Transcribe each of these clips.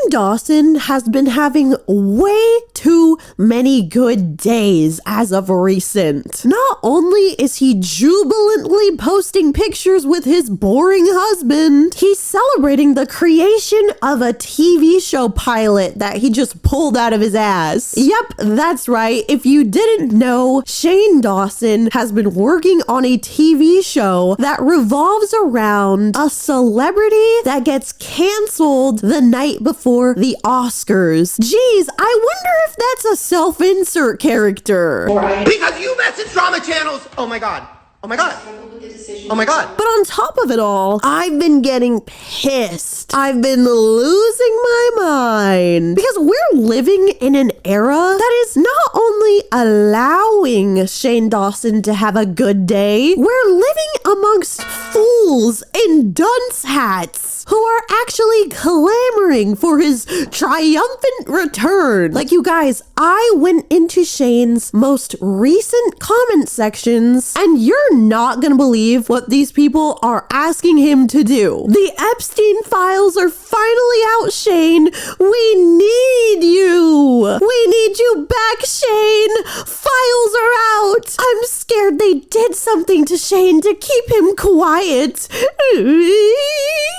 Dawson has been having way too many good days as of recent. Not only is he jubilantly posting pictures with his boring husband, he's celebrating the creation of a TV show pilot that he just pulled out of his ass. Yep, that's right. If you didn't know, Shane Dawson has been working on a TV show that revolves around a celebrity that gets canceled the night before the Oscars. Geez, I wonder if that's a self-insert character. Because you message drama channels! Oh my god. Oh my god. Oh my god. But on top of it all, I've been getting pissed. I've been losing my mind. Because we're living in an era that is not only allowing Shane Dawson to have a good day, we're living amongst fools in dunce hats who are actually clamoring for his triumphant return. Like, you guys, I went into Shane's most recent comment sections, and you're not gonna believe what these people are asking him to do. The Epstein files are finally out, Shane. We need you. We need you back, Shane. Files are out. I'm scared they did something to Shane to keep him quiet.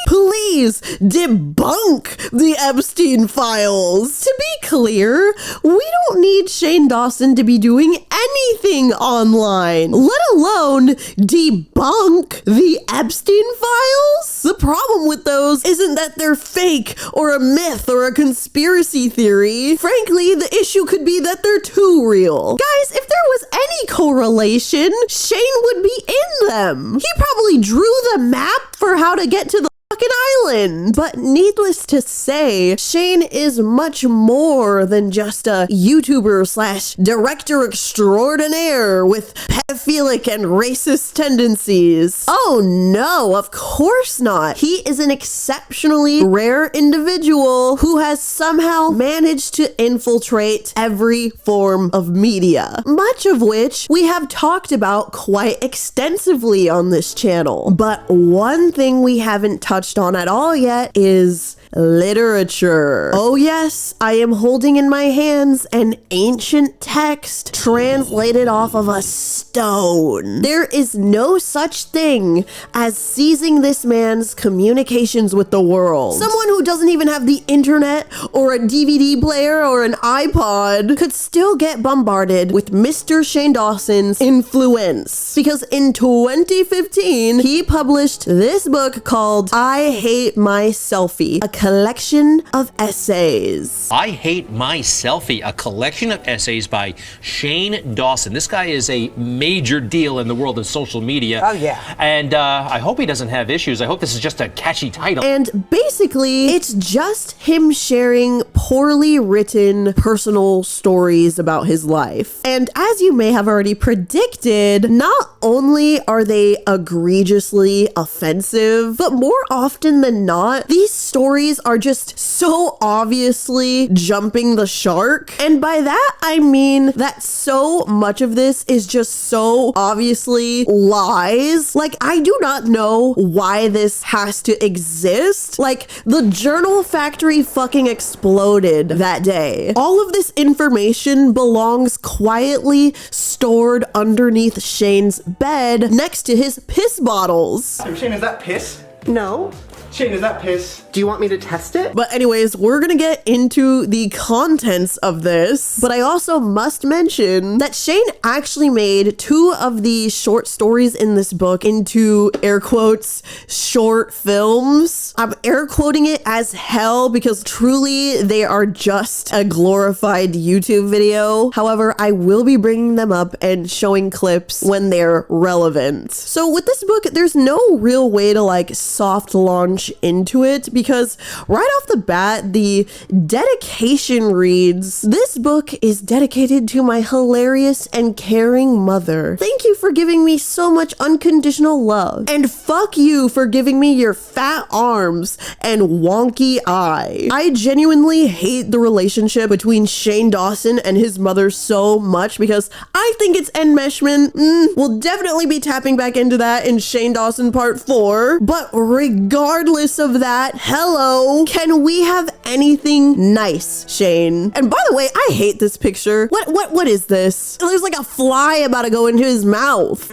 Please debunk the Epstein files. To be clear, we don't need Shane Dawson to be doing anything online, let alone debunk the Epstein files. The problem with those isn't that they're fake or a myth or a conspiracy theory. Frankly, the issue could be that they're too real. Guys, if there was any correlation, Shane would be in them. He probably drew the map for how to get to the fucking island. But needless to say, Shane is much more than just a YouTuber slash director extraordinaire with pedophilic and racist tendencies. Oh no, of course not. He is an exceptionally rare individual who has somehow managed to infiltrate every form of media, much of which we have talked about quite extensively on this channel. But one thing we haven't touched on at all yet is literature. Oh yes, I am holding in my hands an ancient text translated off of a stone. There is no such thing as seizing this man's communications with the world. Someone who doesn't even have the internet or a DVD player or an iPod could still get bombarded with Mr. Shane Dawson's influence, because in 2015 he published this book called I Hate My Selfie, a collection of essays. I Hate My Selfie, a collection of essays by Shane Dawson. This guy is a major deal in the world of social media. Oh yeah. And I hope he doesn't have issues. I hope this is just a catchy title. And basically, it's just him sharing poorly written personal stories about his life. And as you may have already predicted, not only are they egregiously offensive, but more often than not, these stories are just so obviously jumping the shark. And by that, I mean that so much of this is just so obviously lies. Like, I do not know why this has to exist. Like, the journal factory fucking exploded that day. All of this information belongs quietly stored underneath Shane's bed next to his piss bottles. So Shane, is that piss? No. Shane, is that piss? Do you want me to test it? But anyways, we're gonna get into the contents of this, but I also must mention that Shane actually made 2 of the short stories in this book into, air quotes, short films. I'm air quoting it as hell because truly they are just a glorified YouTube video. However, I will be bringing them up and showing clips when they're relevant. So with this book, there's no real way to like soft launch into it because right off the bat, the dedication reads, "This book is dedicated to my hilarious and caring mother. Thank you for giving me so much unconditional love. And fuck you for giving me your fat arms and wonky eye. I genuinely hate the relationship between Shane Dawson and his mother so much because I think it's enmeshment. We'll definitely be tapping back into that in Shane Dawson Part 4. But regardless of that, Hello, can we have anything nice, Shane? And by the way, I hate this picture. What is this? There's like a fly about to go into his mouth.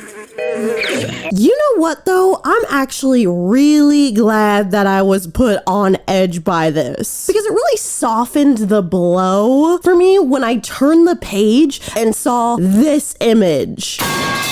You know what though? I'm actually really glad that I was put on edge by this because it really softened the blow for me when I turned the page and saw this image.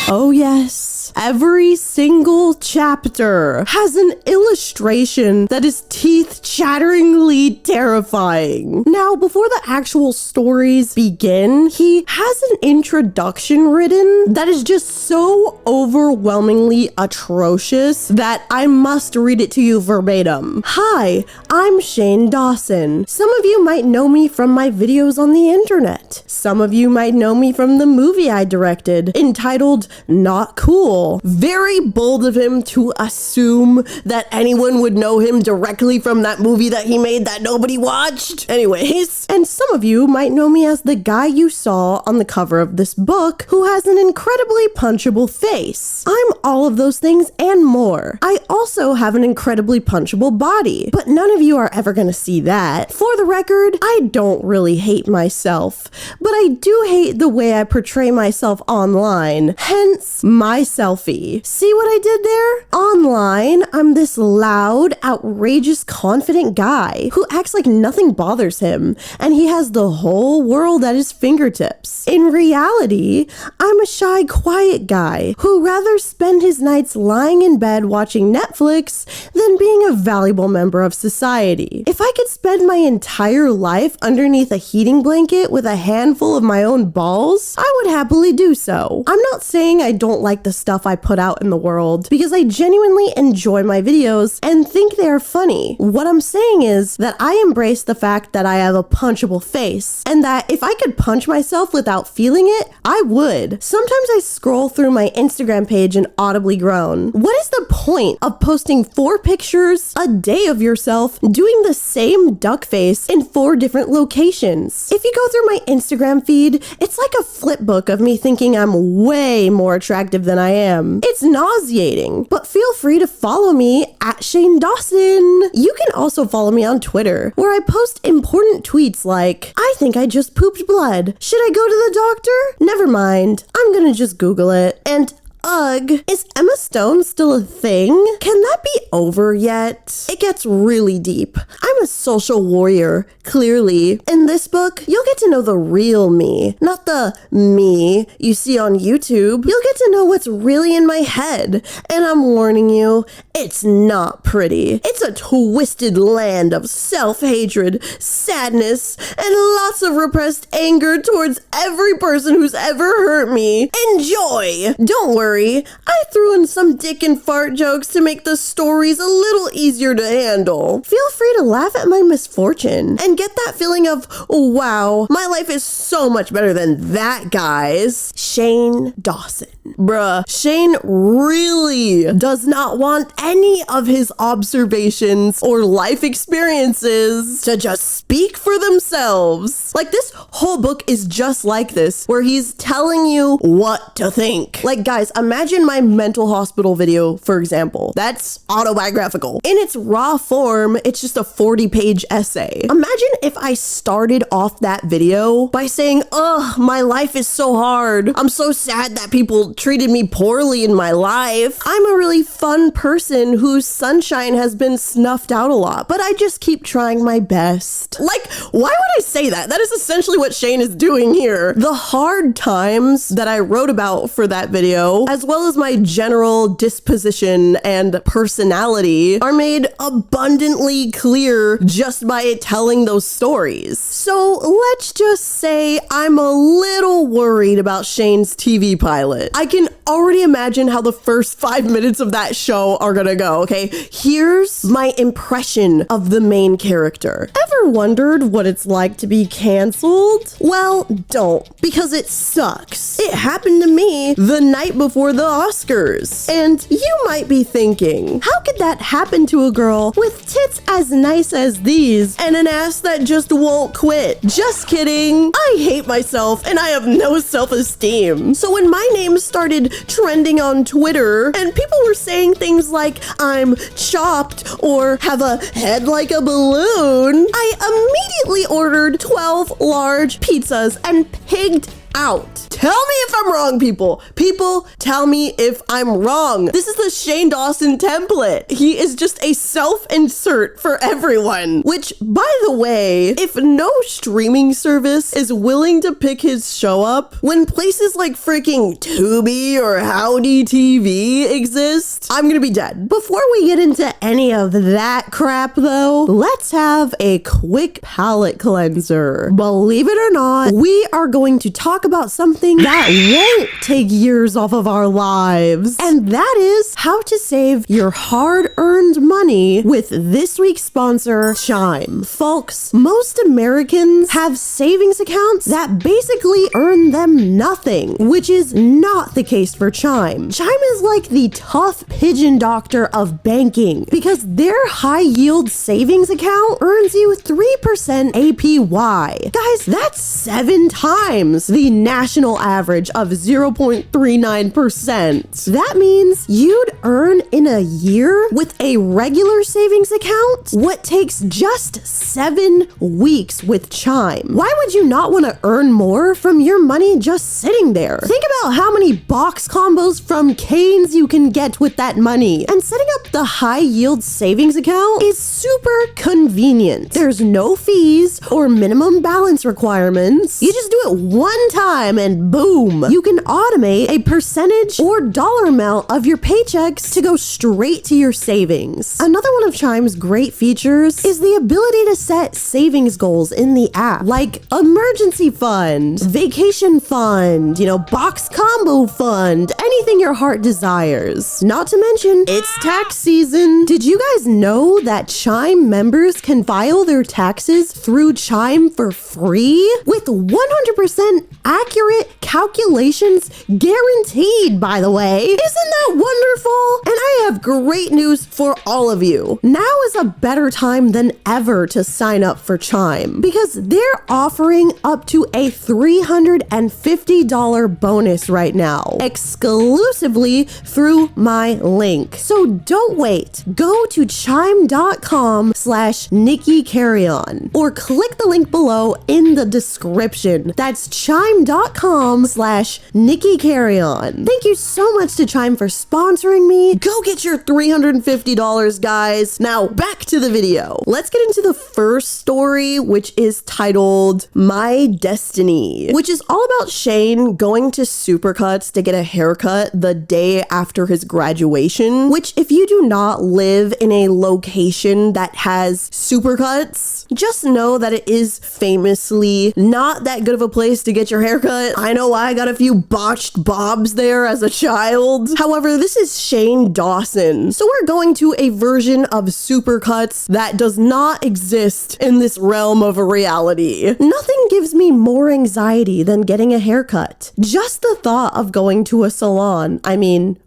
Oh yes, every single chapter has an illustration that is teeth-chatteringly terrifying. Now, before the actual stories begin, he has an introduction written that is just so overwhelmingly atrocious that I must read it to you verbatim. Hi, I'm Shane Dawson. Some of you might know me from my videos on the internet. Some of you might know me from the movie I directed entitled Not Cool. Very bold of him to assume that anyone would know him directly from that movie that he made that nobody watched. Anyways, and some of you might know me as the guy you saw on the cover of this book who has an incredibly punchable face. I'm all of those things and more. I also have an incredibly punchable body, but none of you are ever gonna see that. For the record, I don't really hate myself, but I do hate the way I portray myself online, hence my selfie. See what I did there? Online, I'm this loud, outrageous, confident guy who acts like nothing bothers him, and he has the whole world at his fingertips. In reality, I'm a shy, quiet guy who rather spend his nights lying in bed watching Netflix than being a valuable member of society. If I could spend my entire life underneath a heating blanket with a handful of my own balls, I would happily do so. I'm not saying I don't like the stuff I put out in the world, because I genuinely enjoy my videos and think they are funny. What I'm saying is that I embrace the fact that I have a punchable face, and that if I could punch myself without feeling it, I would. Sometimes I scroll through my Instagram page and audibly groan. What is the point of posting 4 pictures a day of yourself doing the same duck face in 4 different locations? If you go through my Instagram feed, it's like a flip book of me thinking I'm way more attractive than I am. It's nauseating, but feel free to follow me at Shane Dawson. You can also follow me on Twitter, where I post important tweets like, I think I just pooped blood. Should I go to the doctor? Never mind. I'm gonna just Google it. And ugh, is Emma Stone still a thing? Can that be over yet? It gets really deep. I'm a social warrior, clearly. In this book, you'll get to know the real me, not the me you see on YouTube. You'll get to know what's really in my head. And I'm warning you, it's not pretty. It's a twisted land of self-hatred, sadness, and lots of repressed anger towards every person who's ever hurt me. Enjoy! Don't worry, I threw in some dick and fart jokes to make the stories a little easier to handle. Feel free to laugh at my misfortune and get that feeling of, wow, my life is so much better than that guy's. Shane Dawson. Bruh, Shane really does not want any of his observations or life experiences to just speak for themselves. Like, this whole book is just like this, where he's telling you what to think. Like, guys, imagine my mental hospital video, for example. That's autobiographical. In its raw form, it's just a 40-page essay. Imagine if I started off that video by saying, ugh, my life is so hard. I'm so sad that people treated me poorly in my life. I'm a really fun person whose sunshine has been snuffed out a lot, but I just keep trying my best. Like, why would I say that? That is essentially what Shane is doing here. The hard times that I wrote about for that video, as well as my general disposition and personality, are made abundantly clear just by telling those stories. So let's just say I'm a little worried about Shane's TV pilot. I can already imagine how the first 5 minutes of that show are gonna go, okay? Here's my impression of the main character. Ever wondered what it's like to be canceled? Well, don't, because it sucks. It happened to me the night before for the Oscars. And you might be thinking, how could that happen to a girl with tits as nice as these and an ass that just won't quit? Just kidding. I hate myself and I have no self-esteem. So when my name started trending on Twitter and people were saying things like I'm chopped or have a head like a balloon, I immediately ordered 12 large pizzas and pigged out. Tell me if I'm wrong, people. People, tell me if I'm wrong. This is the Shane Dawson template. He is just a self-insert for everyone. Which, by the way, if no streaming service is willing to pick his show up, when places like freaking Tubi or Howdy TV exist, I'm gonna be dead. Before we get into any of that crap, though, let's have a quick palate cleanser. Believe it or not, we are going to talk about something that won't take years off of our lives, and that is how to save your hard-earned money with this week's sponsor, Chime. Folks, most Americans have savings accounts that basically earn them nothing, which is not the case for Chime. Chime is like the tough pigeon doctor of banking because their high-yield savings account earns you 3% APY. Guys, that's 7 times the national average of 0.39%. That means you'd earn in a year with a regular savings account what takes just 7 weeks with Chime. Why would you not want to earn more from your money just sitting there? Think about how many box combos from Cane's you can get with that money. And setting up the high yield savings account is super convenient. There's no fees or minimum balance requirements. You just do it one time and boom, you can automate a percentage or dollar amount of your paychecks to go straight to your savings. Another one of Chime's great features is the ability to set savings goals in the app, like emergency fund, vacation fund, box combo fund, anything your heart desires. Not to mention, it's tax season. Did you guys know that Chime members can file their taxes through Chime for free? With 100% accurate calculations guaranteed, by the way. Isn't that wonderful? And I have great news for all of you. Now is a better time than ever to sign up for Chime because they're offering up to a $350 bonus right now, exclusively through my link. So don't wait. Go to chime.com/Nikki Carreon or click the link below in the description. That's chime.com/Nikki Carreon. Thank you so much to Chime for sponsoring me. Go get your $350, guys. Now back to the video. Let's get into the first story, which is titled My Destiny, which is all about Shane going to Supercuts to get a haircut the day after his graduation, which if you do not live in a location that has Supercuts, just know that it is famously not that good of a place to get your haircut. I know I got a few botched bobs there as a child. However, this is Shane Dawson. So we're going to a version of Supercuts that does not exist in this realm of reality. Nothing gives me more anxiety than getting a haircut. Just the thought of going to a salon,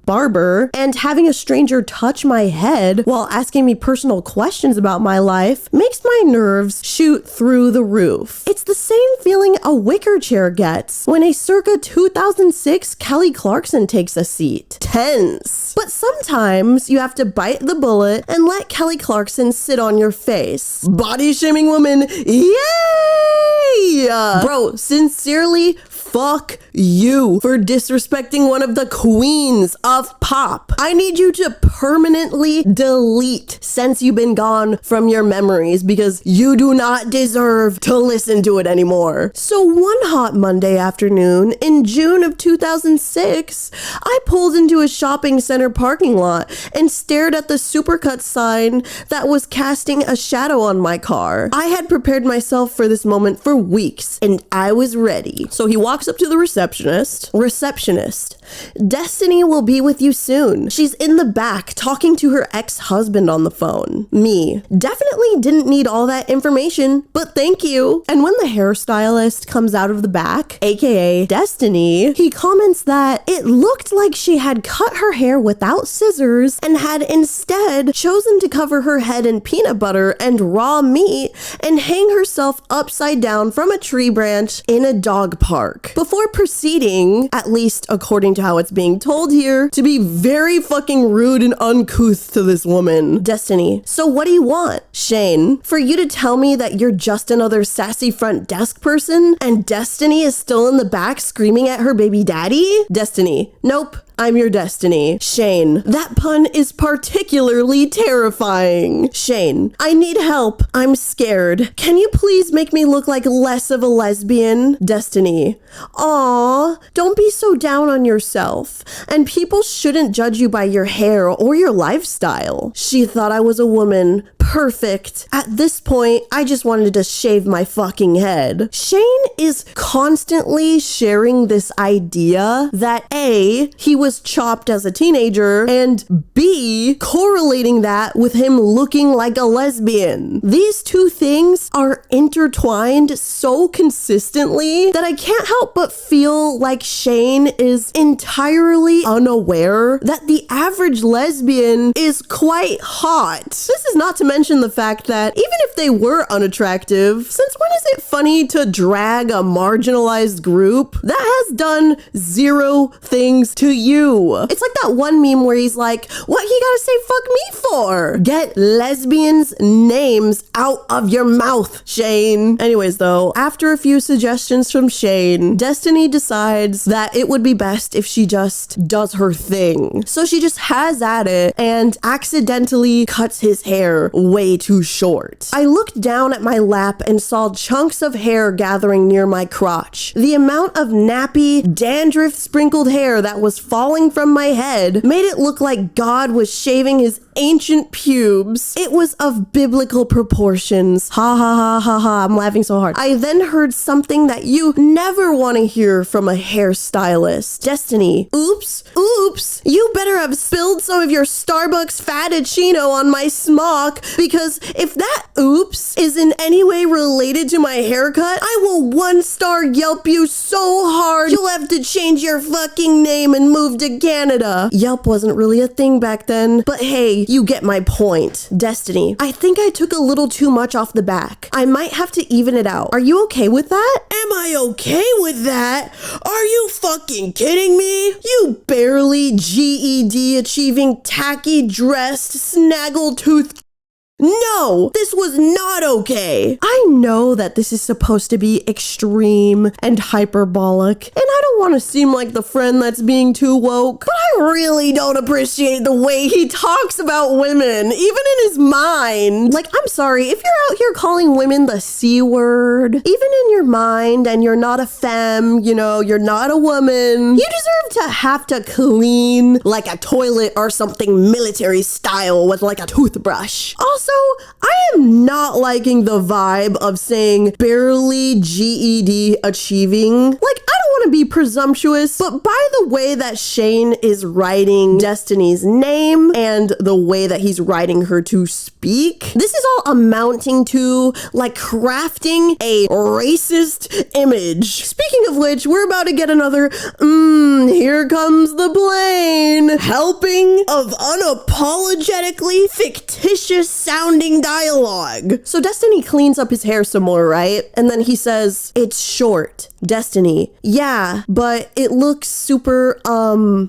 barber, and having a stranger touch my head while asking me personal questions about my life makes my nerves shoot through the roof. It's the same feeling a wicker chair gets when a circa 2006 Kelly Clarkson takes a seat. Tense. But sometimes you have to bite the bullet and let Kelly Clarkson sit on your face. Body shaming woman, yay! Bro, sincerely, fuck you for disrespecting one of the queens of pop. I need you to permanently delete Since You've Been Gone from your memories because you do not deserve to listen to it anymore. So one hot Monday afternoon in June of 2006, I pulled into a shopping center parking lot and stared at the Supercuts sign that was casting a shadow on my car. I had prepared myself for this moment for weeks and I was ready. So he walks walks up to the receptionist. Receptionist, Destiny will be with you soon. She's in the back talking to her ex-husband on the phone. Me, definitely didn't need all that information, but thank you. And when the hairstylist comes out of the back, aka Destiny, he comments that it looked like she had cut her hair without scissors and had instead chosen to cover her head in peanut butter and raw meat and hang herself upside down from a tree branch in a dog park. Before proceeding, at least according to how it's being told here, to be very fucking rude and uncouth to this woman. Destiny, so what do you want? Shane, for you to tell me that you're just another sassy front desk person and Destiny is still in the back screaming at her baby daddy? Destiny, nope. I'm your Destiny. Shane, that pun is particularly terrifying. Shane, I need help. I'm scared. Can you please make me look like less of a lesbian? Destiny, aw, don't be so down on yourself. And people shouldn't judge you by your hair or your lifestyle. She thought I was a woman. Perfect. At this point, I just wanted to shave my fucking head. Shane is constantly sharing this idea that A, he was chopped as a teenager, and B, correlating that with him looking like a lesbian. These two things are intertwined so consistently that I can't help but feel like Shane is entirely unaware that the average lesbian is quite hot. This is not to mention the fact that even if they were unattractive, since when is it funny to drag a marginalized group that has done zero things to you? It's like that one meme where he's like, what you gotta say fuck me for? Get lesbians' names out of your mouth, Shane. Anyways though, after a few suggestions from Shane, Destiny decides that it would be best if she just does her thing. So she just has at it and accidentally cuts his hair way too short. I looked down at my lap and saw chunks of hair gathering near my crotch. The amount of nappy, dandruff sprinkled hair that was falling from my head made it look like God was shaving his ancient pubes. It was of biblical proportions. Ha ha ha ha ha, I'm laughing so hard. I then heard something that you never want to hear from a hairstylist. Destiny, oops, you better have spilled some of your Starbucks fettuccino on my smock, because if that oops is in any way related to my haircut, I will 1-star Yelp you so hard you'll have to change your fucking name and move to Canada. Yelp wasn't really a thing back then, but hey, you get my point. Destiny, I think I took a little too much off the back. I might have to even it out. Are you okay with that? Am I okay with that? Are you fucking kidding me? You barely GED achieving tacky dressed snaggletooth. No, this was not okay. I know that this is supposed to be extreme and hyperbolic, and I don't want to seem like the friend that's being too woke, but I really don't appreciate the way he talks about women, even in his mind. Like, I'm sorry, if you're out here calling women the C word, even in your mind, and you're not a femme, you know, you're not a woman, you deserve to have to clean like a toilet or something military style with like a toothbrush. Also, I am not liking the vibe of saying barely GED achieving. Like, I don't want to be presumptuous, but by the way that Shane is writing Destiny's name and the way that he's writing her to speak, this is all amounting to like crafting a racist image. Speaking of which, we're about to get another here comes the plane helping of unapologetically fictitious sounding dialogue. So Destiny cleans up his hair some more, right? And then he says, it's short. Destiny, yeah, but it looks super,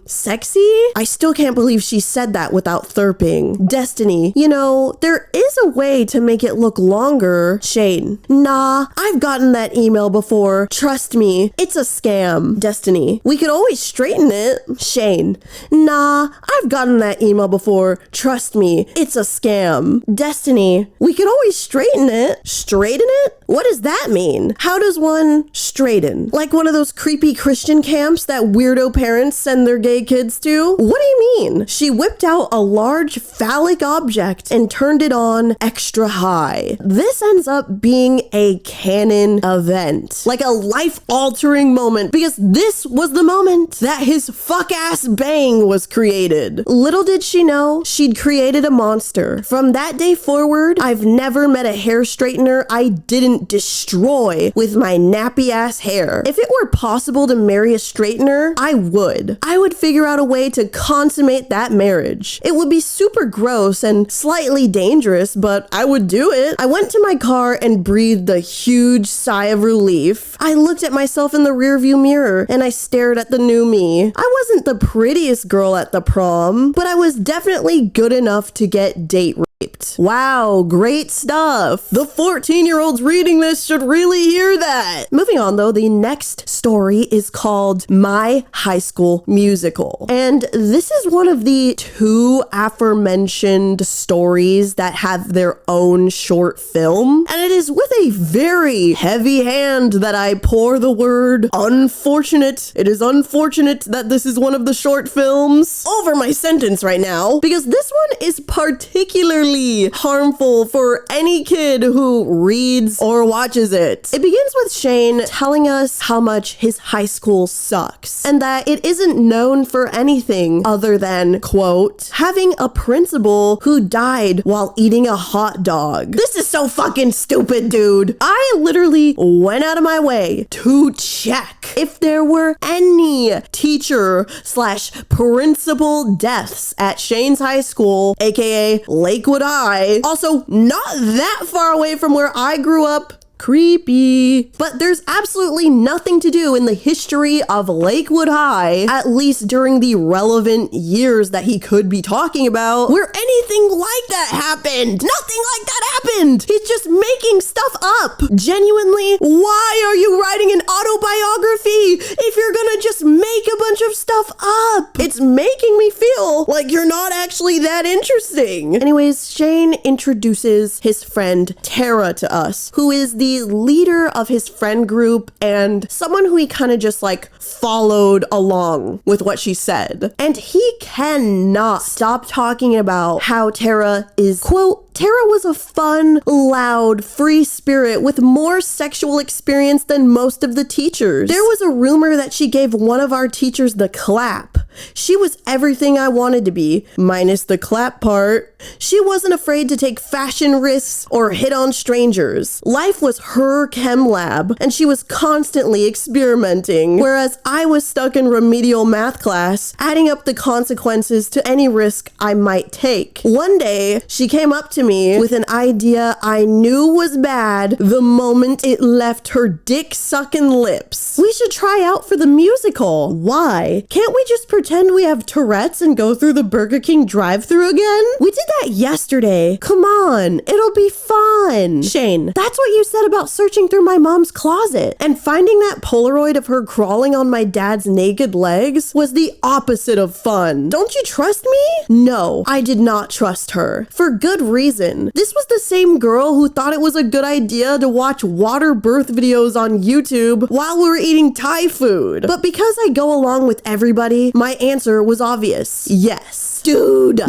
sexy? I still can't believe she said that without therping. Destiny, you know, there is a way to make it look longer. Shane, nah, I've gotten that email before. Trust me, it's a scam. Destiny, we could always straighten it. Shane, nah, I've gotten that email before. Trust me, it's a scam. Destiny, we could always straighten it. Straighten it? What does that mean? How does one straighten? Like one of those creepy Christian camps that weirdo parents send their gay kids to? What do you mean? She whipped out a large phallic object and turned it on extra high. This ends up being a canon event, like a life-altering moment, because this was the moment that his fuck-ass bang was created. Little did she know, she'd created a monster. From that day forward, I've never met a hair straightener I didn't destroy with my nappy-ass hair. If it were possible to marry a straightener, I would. I would figure out a way to consummate that marriage. It would be super gross and slightly dangerous, but I would do it. I went to my car and breathed a huge sigh of relief. I looked at myself in the rearview mirror and I stared at the new me. I wasn't the prettiest girl at the prom, but I was definitely good enough to get date raped. Wow, great stuff. The 14-year-olds reading this should really hear that. Moving on though, the next story is called My High School Musical. And this is one of the two aforementioned stories that have their own short film. And it is with a very heavy hand that I pour the word unfortunate. It is unfortunate that this is one of the short films over my sentence right now, because this one is particularly harmful for any kid who reads or watches it. It begins with Shane telling us how much his high school sucks and that it isn't known for anything other than, quote, having a principal who died while eating a hot dog. This is so fucking stupid, dude. I literally went out of my way to check if there were any teacher / principal deaths at Shane's high school, aka Lakewood High. Also, not that far away from where I grew up. Creepy. But there's absolutely nothing to do in the history of Lakewood High, at least during the relevant years that he could be talking about, where anything like that happened. Nothing like that happened. He's just making stuff up. Genuinely, why are you writing an autobiography if you're gonna just make a bunch of stuff up? It's making me feel like you're not actually that interesting. Anyways, Shane introduces his friend Tara to us, who is the leader of his friend group and someone who he kind of just like followed along with what she said. And he cannot stop talking about how Tara is, quote, Tara was a fun, loud, free spirit with more sexual experience than most of the teachers. There was a rumor that she gave one of our teachers the clap. She was everything I wanted to be, minus the clap part. She wasn't afraid to take fashion risks or hit on strangers. Life was her chem lab, and she was constantly experimenting, whereas I was stuck in remedial math class, adding up the consequences to any risk I might take. One day, she came up to me with an idea I knew was bad the moment it left her dick-sucking lips. We should try out for the musical. Why? Can't we just pretend we have Tourette's and go through the Burger King drive-thru again? We did that yesterday. Come on, it'll be fun. Shane, that's what you said about searching through my mom's closet. And finding that Polaroid of her crawling on my dad's naked legs was the opposite of fun. Don't you trust me? No, I did not trust her. For good reason. This was the same girl who thought it was a good idea to watch water birth videos on YouTube while we were eating Thai food. But because I go along with everybody, my answer was obvious. Yes. Dude,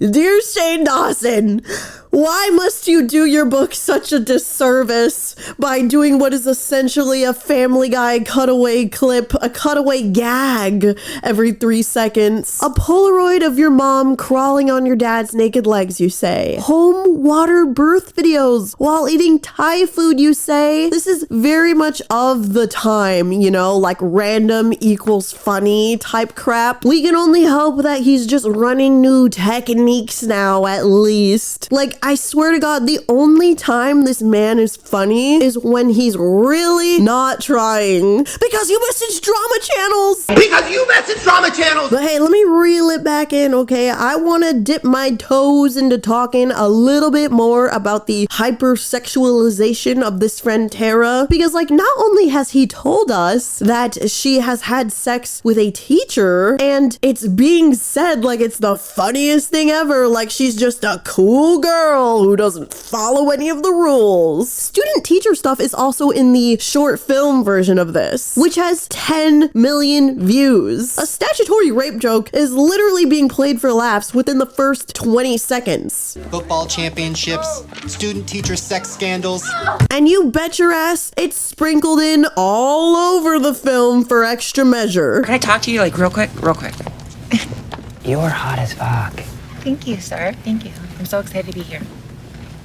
dear Shane Dawson, why must you do your book such a disservice by doing what is essentially a Family Guy cutaway clip, a cutaway gag every 3 seconds? A Polaroid of your mom crawling on your dad's naked legs, you say. Home water birth videos while eating Thai food, you say. This is very much of the time, you know, like random equals funny type crap. We can only hope that he's just running new techniques now, at least. Like, I swear to God, the only time this man is funny is when he's really not trying. Because you message drama channels! Because you message drama channels! But hey, let me reel it back in, okay? I want to dip my toes into talking a little bit more about the hypersexualization of this friend Tara. Because, like, not only has he told us that she has had sex with a teacher, and it's being said like it's the funniest thing ever, like she's just a cool girl girl who doesn't follow any of the rules. Student teacher stuff is also in the short film version of this, which has 10 million views. A statutory rape joke is literally being played for laughs within the first 20 seconds. Football championships, student-teacher sex scandals. And you bet your ass it's sprinkled in all over the film for extra measure. Can I talk to you like real quick? Real quick. You're hot as fuck. Thank you, sir. Thank you. I'm so excited to be here.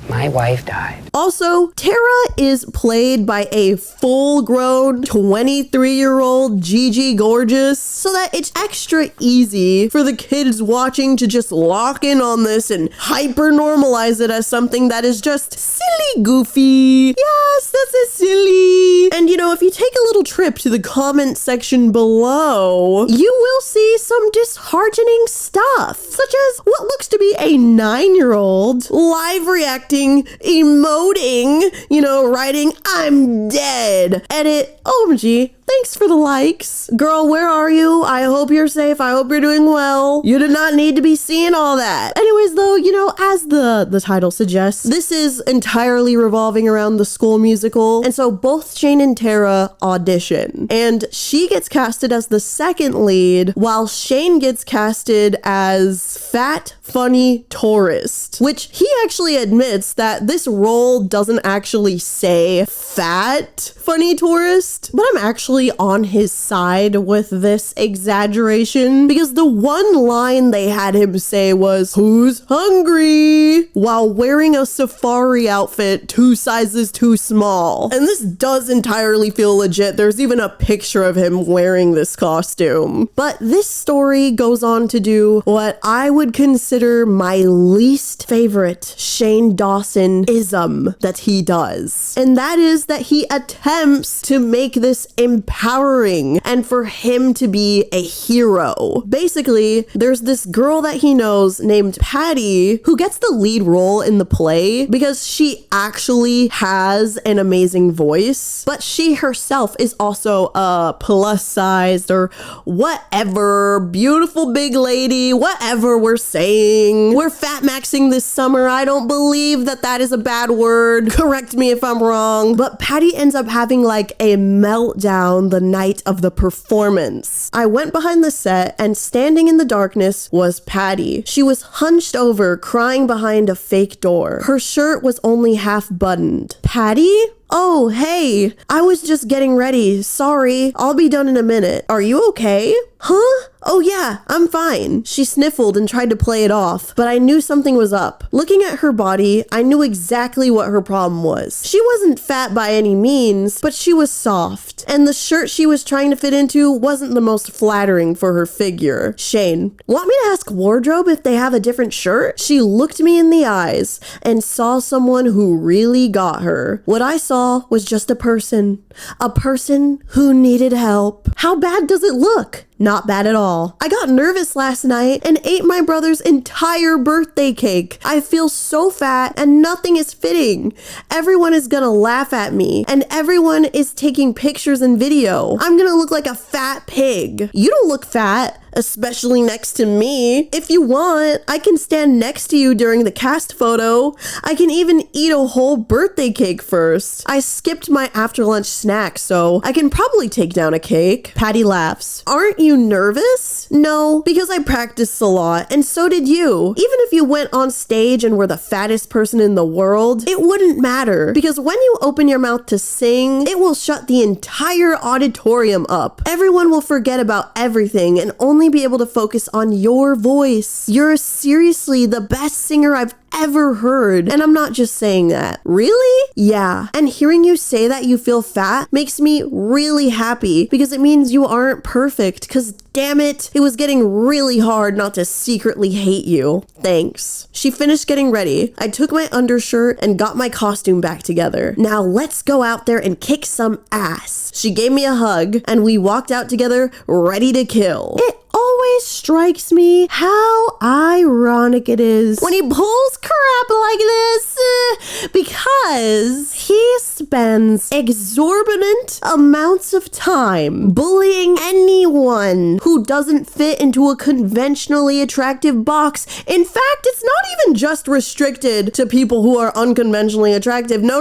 My wife died. Also, Tara is played by a full-grown 23-year-old Gigi Gorgeous, so that it's extra easy for the kids watching to just lock in on this and hyper-normalize it as something that is just silly goofy. Yes, that's a silly. And you know, if you take a little trip to the comment section below, you will see some disheartening stuff, such as what looks to be a 9-year-old live reacting, emoting, you know, writing, "I'm dead." Edit, "OMG, thanks for the likes. Girl, where are you? I hope you're safe. I hope you're doing well. You did not need to be seeing all that." Anyways, though, you know, as the title suggests, this is entirely revolving around the school musical. And so both Shane and Tara audition. And she gets casted as the second lead, while Shane gets casted as fat, funny tourist, which he actually admits that this role doesn't actually say fat, funny tourist, but I'm actually on his side with this exaggeration, because the one line they had him say was, "Who's hungry?" while wearing a safari outfit 2 sizes too small. And this does entirely feel legit. There's even a picture of him wearing this costume. But this story goes on to do what I would consider my least favorite Shane Dawson-ism that he does. And that is that he attempts to make this empowering and for him to be a hero. Basically, there's this girl that he knows named Patty who gets the lead role in the play because she actually has an amazing voice, but she herself is also a plus-sized or whatever beautiful big lady, whatever we're saying. We're fat maxing this summer. I don't believe that that is a bad word. Correct me if I'm wrong. But Patty ends up having like a meltdown the night of the performance. I went behind the set and standing in the darkness was Patty. She was hunched over, crying behind a fake door. Her shirt was only half buttoned. "Patty? Oh, hey, I was just getting ready. Sorry, I'll be done in a minute. Are you okay?" "Huh? Oh yeah, I'm fine." She sniffled and tried to play it off, but I knew something was up. Looking at her body, I knew exactly what her problem was. She wasn't fat by any means, but she was soft, and the shirt she was trying to fit into wasn't the most flattering for her figure. "Shane, want me to ask wardrobe if they have a different shirt?" She looked me in the eyes and saw someone who really got her. What I saw was just a person who needed help. How bad does it look? Not bad at all. I got nervous last night and ate my brother's entire birthday cake. I feel so fat and nothing is fitting. Everyone is gonna laugh at me and everyone is taking pictures and video. I'm gonna look like a fat pig. You don't look fat, especially next to me. If you want, I can stand next to you during the cast photo. I can even eat a whole birthday cake first. I skipped my after lunch snack, so I can probably take down a cake. Patty laughs. "Aren't you nervous?" "No, because I practiced a lot, and so did you. Even if you went on stage and were the fattest person in the world, it wouldn't matter, because when you open your mouth to sing, it will shut the entire auditorium up. Everyone will forget about everything and only be able to focus on your voice. You're seriously the best singer I've ever heard. And I'm not just saying that." "Really?" "Yeah. And hearing you say that you feel fat makes me really happy because it means you aren't perfect, because damn it, it was getting really hard not to secretly hate you. Thanks." She finished getting ready. I took my undershirt and got my costume back together. "Now let's go out there and kick some ass." She gave me a hug and we walked out together ready to kill. It always always strikes me how ironic it is when he pulls crap like this because he spends exorbitant amounts of time bullying anyone who doesn't fit into a conventionally attractive box. In fact, it's not even just restricted to people who are unconventionally attractive. No.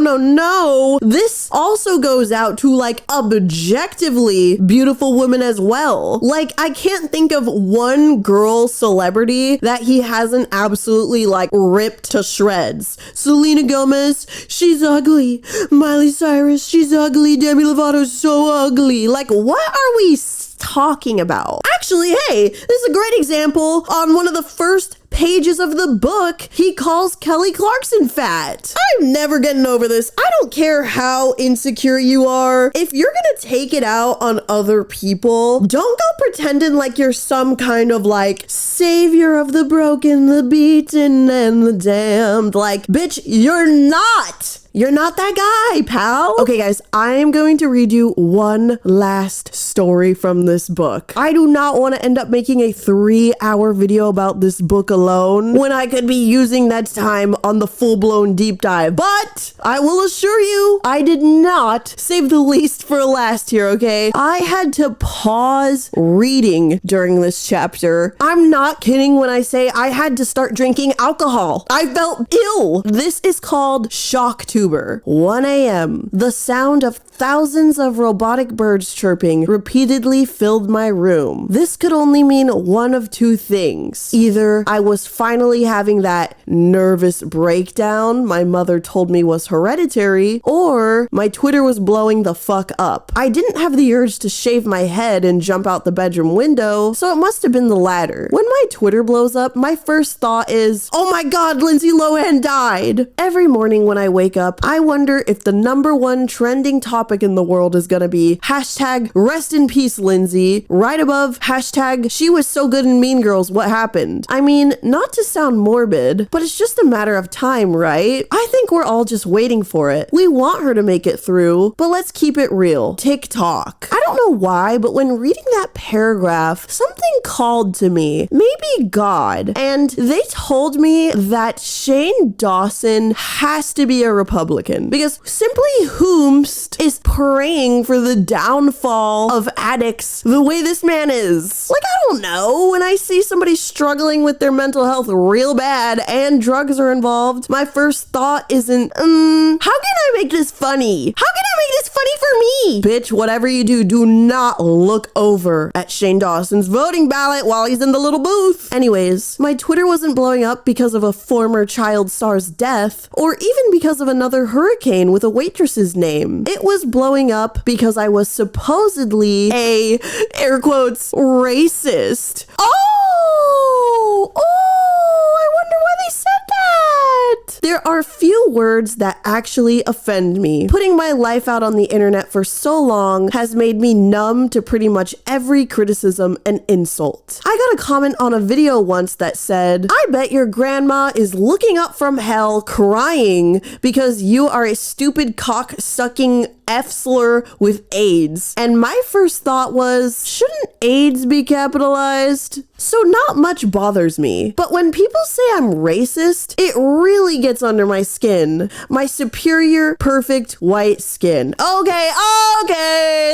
This also goes out to like objectively beautiful women as well. Like, I can't think of one girl celebrity that he hasn't absolutely like ripped to shreds. Selena Gomez, she's ugly. Miley Cyrus, she's ugly. Demi Lovato's so ugly. Like, what are we talking about? Actually, hey, this is a great example. On one of the first pages of the book, he calls Kelly Clarkson fat. I'm never getting over this. I don't care how insecure you are. If you're gonna take it out on other people, don't go pretending like you're some kind of like savior of the broken, the beaten, and the damned. Like, bitch, you're not. You're not that guy, pal. Okay, guys, I am going to read you one last story from this book. I do not want to end up making a 3-hour video about this book alone when I could be using that time on the full-blown deep dive. But I will assure you, I did not save the least for last here, okay? I had to pause reading during this chapter. I'm not kidding when I say I had to start drinking alcohol. I felt ill. This is called Shocktuber. 1 a.m. The sound of thousands of robotic birds chirping repeatedly filled my room. This could only mean one of two things. Either I was finally having that nervous breakdown my mother told me was hereditary, or my Twitter was blowing the fuck up. I didn't have the urge to shave my head and jump out the bedroom window, so it must have been the latter. When my Twitter blows up, my first thought is, oh my god, Lindsay Lohan died. Every morning when I wake up, I wonder if the #1 trending topic in the world is gonna be hashtag rest in peace Lindsay, right above hashtag she was so good in Mean Girls, what happened? I mean, not to sound morbid, but it's just a matter of time, right? I think we're all just waiting for it. We want her to make it through, but let's keep it real. TikTok. I don't know why, but when reading that paragraph, something called to me, maybe God, and they told me that Shane Dawson has to be a Republican. Because simply whomst is praying for the downfall of addicts the way this man is. Like, I don't know. When I see somebody struggling with their mental health real bad and drugs are involved, my first thought isn't, how can I make this funny? How can I make this funny for me? Bitch, whatever you do, do not look over at Shane Dawson's voting ballot while he's in the little booth. Anyways, my Twitter wasn't blowing up because of a former child star's death, or even because of another hurricane with a waitress's name. It was blowing up because I was supposedly a, air quotes, racist. Oh, I wonder why they said that. There are few words that actually offend me. Putting my life out on the internet for so long has made me numb to pretty much every criticism and insult. I got a comment on a video once that said, I bet your grandma is looking up from hell crying because you are a stupid cock-sucking F-slur with AIDS. And my first thought was, shouldn't AIDS be capitalized? So not much bothers me. But when people say I'm racist, it really gets under my skin. My superior, perfect white skin. Okay,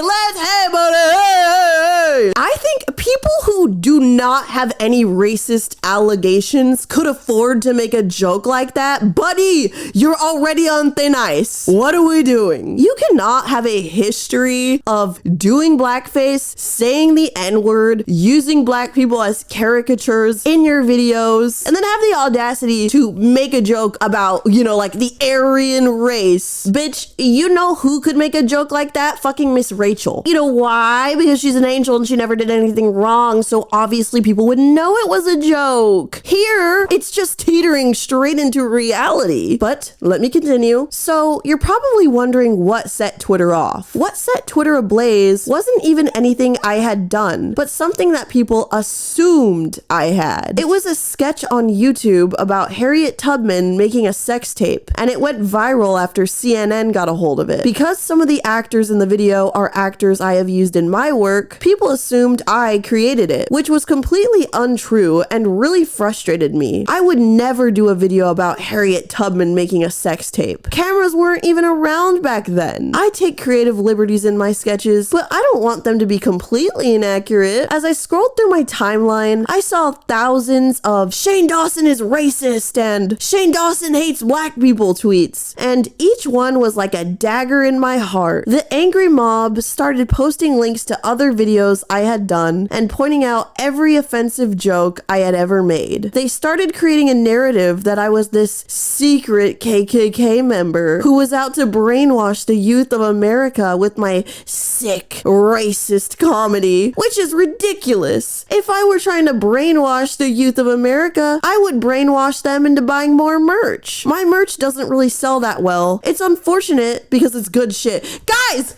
let's hammer it. I think people who do not have any racist allegations could afford to make a joke like that. Buddy, you're already on thin ice. What are we doing? You cannot have a history of doing blackface, saying the N-word, using black people as caricatures in your videos, and then have the audacity to make a joke about, you know, like the Aryan race. Bitch, you know who could make a joke like that? Fucking Miss Rachel. You know why? Because she's an angel and she never did anything wrong, so obviously people would know it was a joke. Here, it's just teetering straight into reality. But let me continue. So you're probably wondering what set Twitter off. What set Twitter ablaze wasn't even anything I had done, but something that people assumed I had. It was a sketch on YouTube about Harriet Tubman making a sex tape, and it went viral after CNN got a hold of it. Because some of the actors in the video are actors I have used in my work, people assumed assumed I created it, which was completely untrue and really frustrated me. I would never do a video about Harriet Tubman making a sex tape. Cameras weren't even around back then. I take creative liberties in my sketches, but I don't want them to be completely inaccurate. As I scrolled through my timeline, I saw thousands of Shane Dawson is racist and Shane Dawson hates black people tweets, and each one was like a dagger in my heart. The angry mob started posting links to other videos I had done and pointing out every offensive joke I had ever made. They started creating a narrative that I was this secret KKK member who was out to brainwash the youth of America with my sick, racist comedy, which is ridiculous. If I were trying to brainwash the youth of America, I would brainwash them into buying more merch. My merch doesn't really sell that well. It's unfortunate because it's good shit. Guys!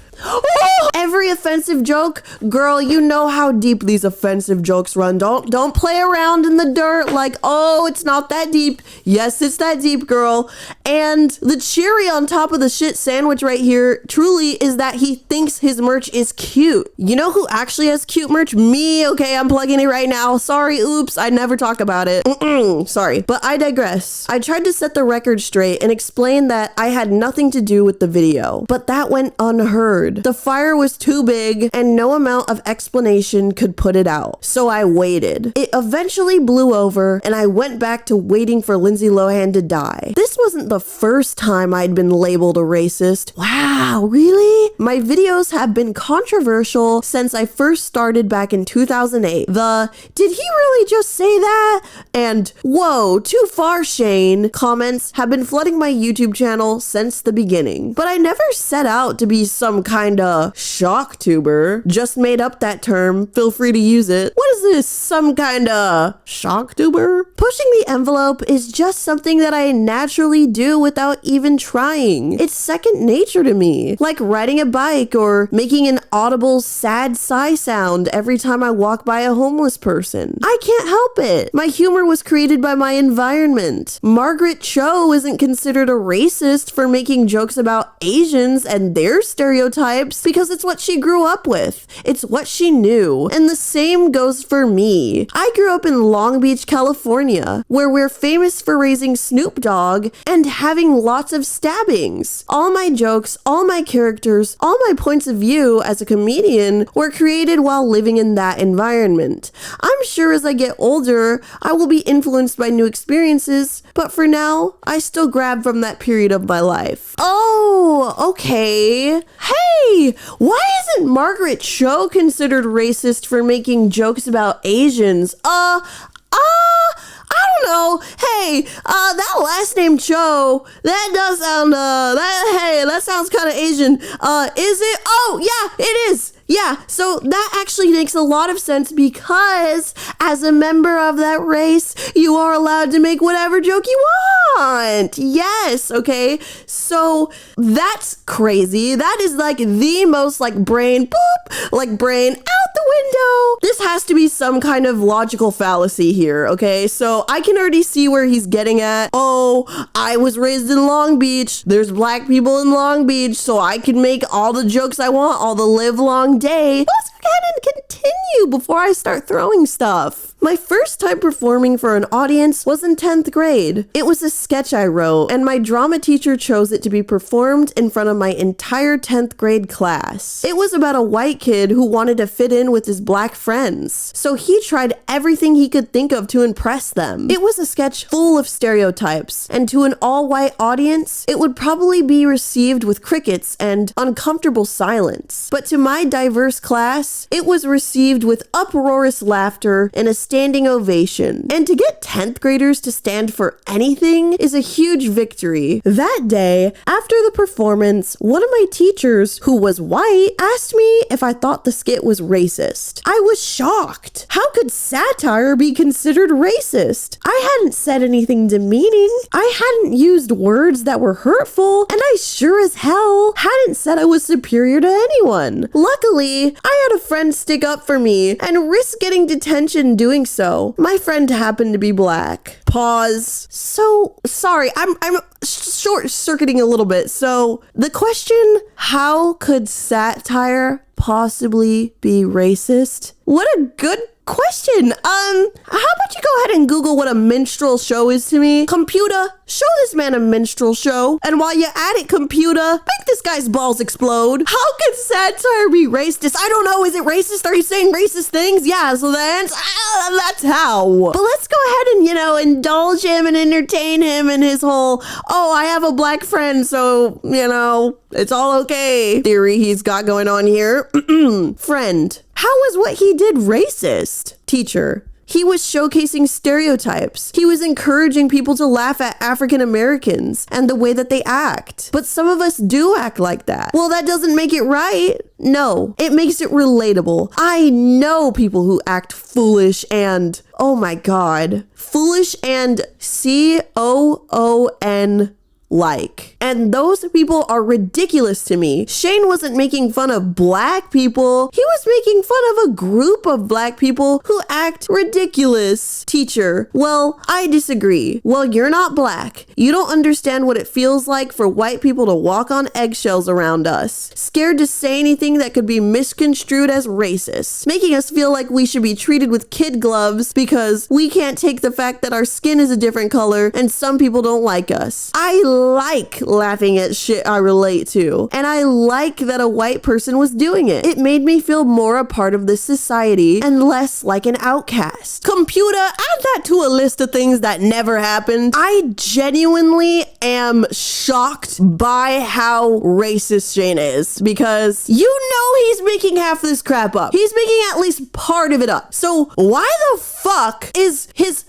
Every offensive joke, girl, you know how deep these offensive jokes run. Don't play around in the dirt like, oh, it's not that deep. Yes, it's that deep, girl. And the cherry on top of the shit sandwich right here truly is that he thinks his merch is cute. You know who actually has cute merch? Me, okay, I'm plugging it right now. Sorry, oops, I never talk about it. Sorry, but I digress. I tried to set the record straight and explain that I had nothing to do with the video, but that went unheard. The fire was too big and no amount of explanation could put it out. So I waited. It eventually blew over and I went back to waiting for Lindsay Lohan to die. This wasn't the first time I'd been labeled a racist. Wow, really? My videos have been controversial since I first started back in 2008. Did he really just say that? And whoa, too far, Shane comments have been flooding my YouTube channel since the beginning. But I never set out to be some kind of shock tuber. Just made up that term. Feel free to use it. What is this? Some kind of shock tuber? Pushing the envelope is just something that I naturally do without even trying. It's second nature to me. Like riding a bike or making an audible sad sigh sound every time I walk by a homeless person. I can't help it. My humor was created by my environment. Margaret Cho isn't considered a racist for making jokes about Asians and their stereotypes because it's what she grew up with. It's what she knew. And the same goes for me. I grew up in Long Beach, California, where we're famous for raising Snoop Dogg and having lots of stabbings. All my jokes, all my characters, all my points of view as a comedian were created while living in that environment. I'm sure as I get older, I will be influenced by new experiences, but for now, I still grab from that period of my life. Oh, okay. Hey, why isn't Margaret Cho considered racist for making jokes about Asians? I don't know. Hey, that last name Cho, that does sound, that sounds kind of Asian. Is it? Oh, yeah, it is. Yeah, so that actually makes a lot of sense because as a member of that race, you are allowed to make whatever joke you want. Yes, okay. So that's crazy. That is like the most like brain out the window. This has to be some kind of logical fallacy here, okay? So I can already see where he's getting at. Oh, I was raised in Long Beach. There's black people in Long Beach, so I can make all the jokes I want all the live long day. Let's go ahead and continue before I start throwing stuff. My first time performing for an audience was in 10th grade. It was a sketch I wrote, and my drama teacher chose it to be performed in front of my entire 10th grade class. It was about a white kid who wanted to fit in with his black friends, so he tried everything he could think of to impress them. It was a sketch full of stereotypes, and to an all-white audience, it would probably be received with crickets and uncomfortable silence. But to my diverse class, it was received with uproarious laughter and a standing ovation. And to get 10th graders to stand for anything is a huge victory. That day, after the performance, one of my teachers, who was white, asked me if I thought the skit was racist. I was shocked. How could satire be considered racist? I hadn't said anything demeaning. I hadn't used words that were hurtful, and I sure as hell hadn't said I was superior to anyone. Luckily, I had a friend stick up for me and risk getting detention doing so. My friend happened to be black. Pause. So, sorry, I'm short-circuiting a little bit. So, the question, how could satire possibly be racist? What a good question. How about you go ahead and Google what a minstrel show is to me? Computer, show this man a minstrel show. And while you're at it, computer, make this guy's balls explode. How could satire be racist? I don't know. Is it racist? Are you saying racist things? Yeah, so that's how. But let's go ahead and, indulge him and entertain him and his whole, oh, I have a black friend, so, it's all okay theory he's got going on here. Friend. How was what he did racist? Teacher. He was showcasing stereotypes. He was encouraging people to laugh at African Americans and the way that they act. But some of us do act like that. Well, that doesn't make it right. No, it makes it relatable. I know people who act foolish and, oh my God, foolish and COON like. And those people are ridiculous to me. Shane wasn't making fun of black people. He was making fun of a group of black people who act ridiculous. Teacher, well, I disagree. Well, you're not black. You don't understand what it feels like for white people to walk on eggshells around us, scared to say anything that could be misconstrued as racist, making us feel like we should be treated with kid gloves because we can't take the fact that our skin is a different color and some people don't like us. I like laughing at shit I relate to, and I like that a white person was doing it. It made me feel more a part of this society and less like an outcast. Computer, add that to a list of things that never happened. I genuinely am shocked by how racist Shane is, because he's making half this crap up. He's making at least part of it up. So why the fuck is his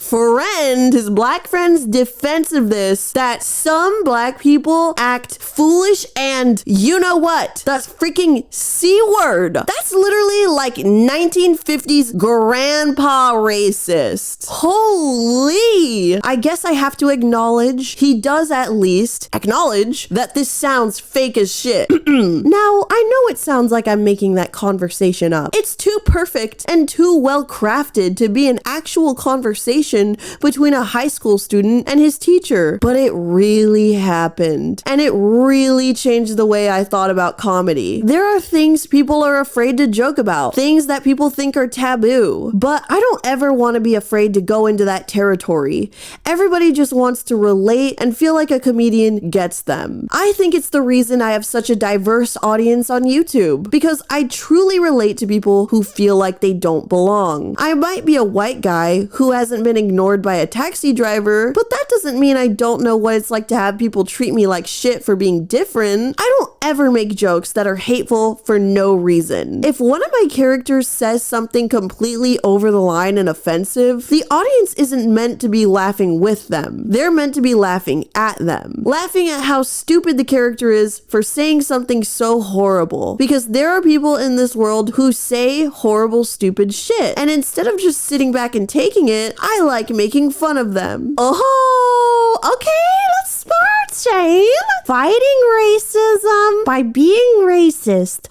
black friend's defense of this that some black people act foolish and you know what? That's freaking C word. That's literally like 1950s grandpa racist. Holy! I guess I have to acknowledge, he does at least acknowledge that this sounds fake as shit. Now, I know it sounds like I'm making that conversation up. It's too perfect and too well crafted to be an actual conversation between a high school student and his teacher, but it really happened, and it really changed the way I thought about comedy. There are things people are afraid to joke about, things that people think are taboo, but I don't ever want to be afraid to go into that territory. Everybody just wants to relate and feel like a comedian gets them. I think it's the reason I have such a diverse audience on YouTube, because I truly relate to people who feel like they don't belong. I might be a white guy who hasn't been ignored by a taxi driver, but that doesn't mean I don't know what it's like to have people treat me like shit for being different. I don't ever make jokes that are hateful for no reason. If one of my characters says something completely over the line and offensive, the audience isn't meant to be laughing with them. They're meant to be laughing at them. Laughing at how stupid the character is for saying something so horrible. Because there are people in this world who say horrible, stupid shit. And instead of just sitting back and taking it, I like making fun of them. Oh, okay, let's start, Shane. Fighting racism by being racist.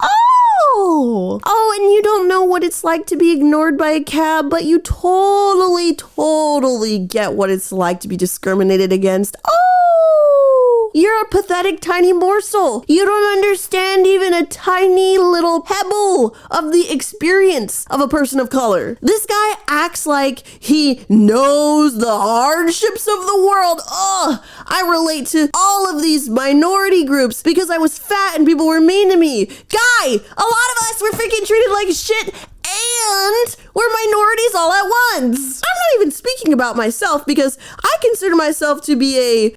Oh, and you don't know what it's like to be ignored by a cab, but you totally get what it's like to be discriminated against. Oh, you're a pathetic tiny morsel. You don't understand even a tiny little pebble of the experience of a person of color. This guy acts like he knows the hardships of the world. I relate to all of these minority groups because I was fat and people were mean to me. Guy, a lot of us were freaking treated like shit and we're minorities all at once. I'm not even speaking about myself because I consider myself to be a,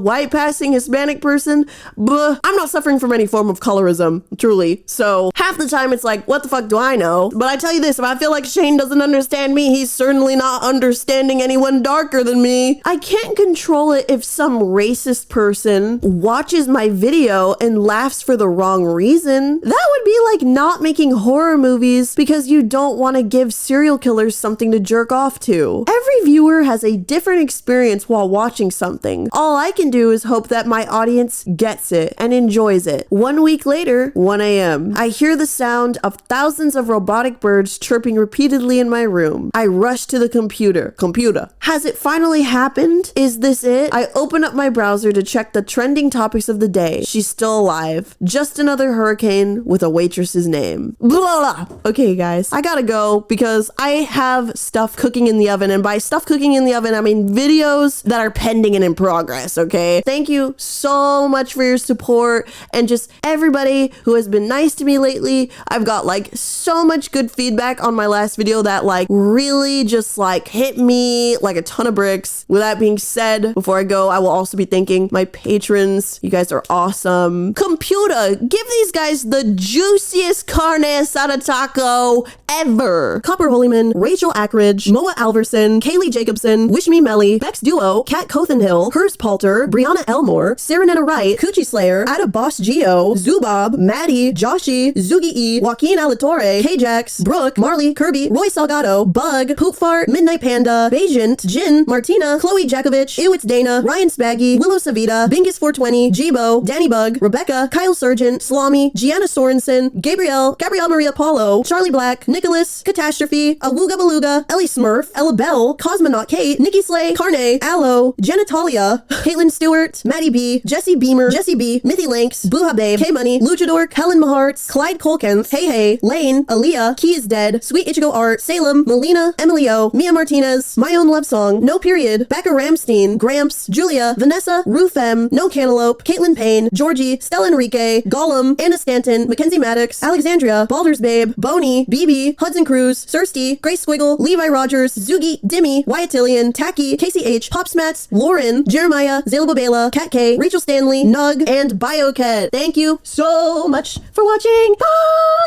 white passing Hispanic person, but I'm not suffering from any form of colorism, truly. So half the time it's like, what the fuck do I know? But I tell you this, if I feel like Shane doesn't understand me, he's certainly not understanding anyone darker than me. I can't control it if some racist person watches my video and laughs for the wrong reason. That would be like not making horror movies because you don't want to give serial killers something to jerk off to. Every viewer has a different experience while watching something. All I can do is hope that my audience gets it and enjoys it. 1 week later, 1 a.m. I hear the sound of thousands of robotic birds chirping repeatedly in my room. I rush to the computer. Has it finally happened? Is this it? I open up my browser to check the trending topics of the day. She's still alive. Just another hurricane with a way waitress's name. Blah, blah, blah. Okay, guys, I gotta go because I have stuff cooking in the oven. And by stuff cooking in the oven, I mean videos that are pending and in progress, okay? Thank you so much for your support and just everybody who has been nice to me lately. I've got like so much good feedback on my last video that like really just like hit me like a ton of bricks. With that being said, before I go, I will also be thanking my patrons. You guys are awesome. Computer, give these guys the juiciest carne asada taco ever. Copper Holyman, Rachel Ackridge, Moa Alverson, Kaylee Jacobson, Wish Me Melly, Bex Duo, Kat Cothenhill, Hurst Palter, Brianna Elmore, Serenetta Wright, Coochie Slayer, Ada Boss Geo, Zubob, Maddie, Joshi, Zugi E, Joaquin Alatorre, K-Jax, Brooke, Marley, Kirby, Roy Salgado, Bug, Poopfart, Midnight Panda, Bajant, Jin, Martina, Chloe Jakovich, Ew It's Dana, Ryan Spaggy, Willow Savita, Bingus420, Jibo, Danny Bug, Rebecca, Kyle Surgeon, Salami, Gianna Sorensen, Gabrielle Maria Paulo, Charlie Black, Nicholas, Catastrophe, Awooga Beluga, Ellie Smurf, Ella Bell, Cosmonaut Kate, Nikki Slay, Carne, Aloe, Genitalia, Caitlin Stewart, Maddie B, Jesse Beamer, Jesse B, Mithy Lanks, Booha Babe, K-Money, Luchador, Helen Maharts, Clyde Colkins, Hey Hey, Lane, Aaliyah, Key is Dead, Sweet Ichigo Art, Salem, Melina, Emily O, Mia Martinez, My Own Love Song, No Period, Becca Ramstein, Gramps, Julia, Vanessa, Ruth M, No Cantaloupe, Caitlin Payne, Georgie, Stella Enrique, Gollum, Anna Stanton, Mackenzie Maddox, Alexandria, Baldur's Babe, Boney, BB, Hudson Cruz, Thirsty, Grace Squiggle, Levi Rogers, Zugi, Dimmy, Wyatillian, Tacky, Casey H, Popsmats, Lauren, Jeremiah, Zayla Babela, Kat K, Rachel Stanley, Nug, and BioKet. Thank you so much for watching. Bye!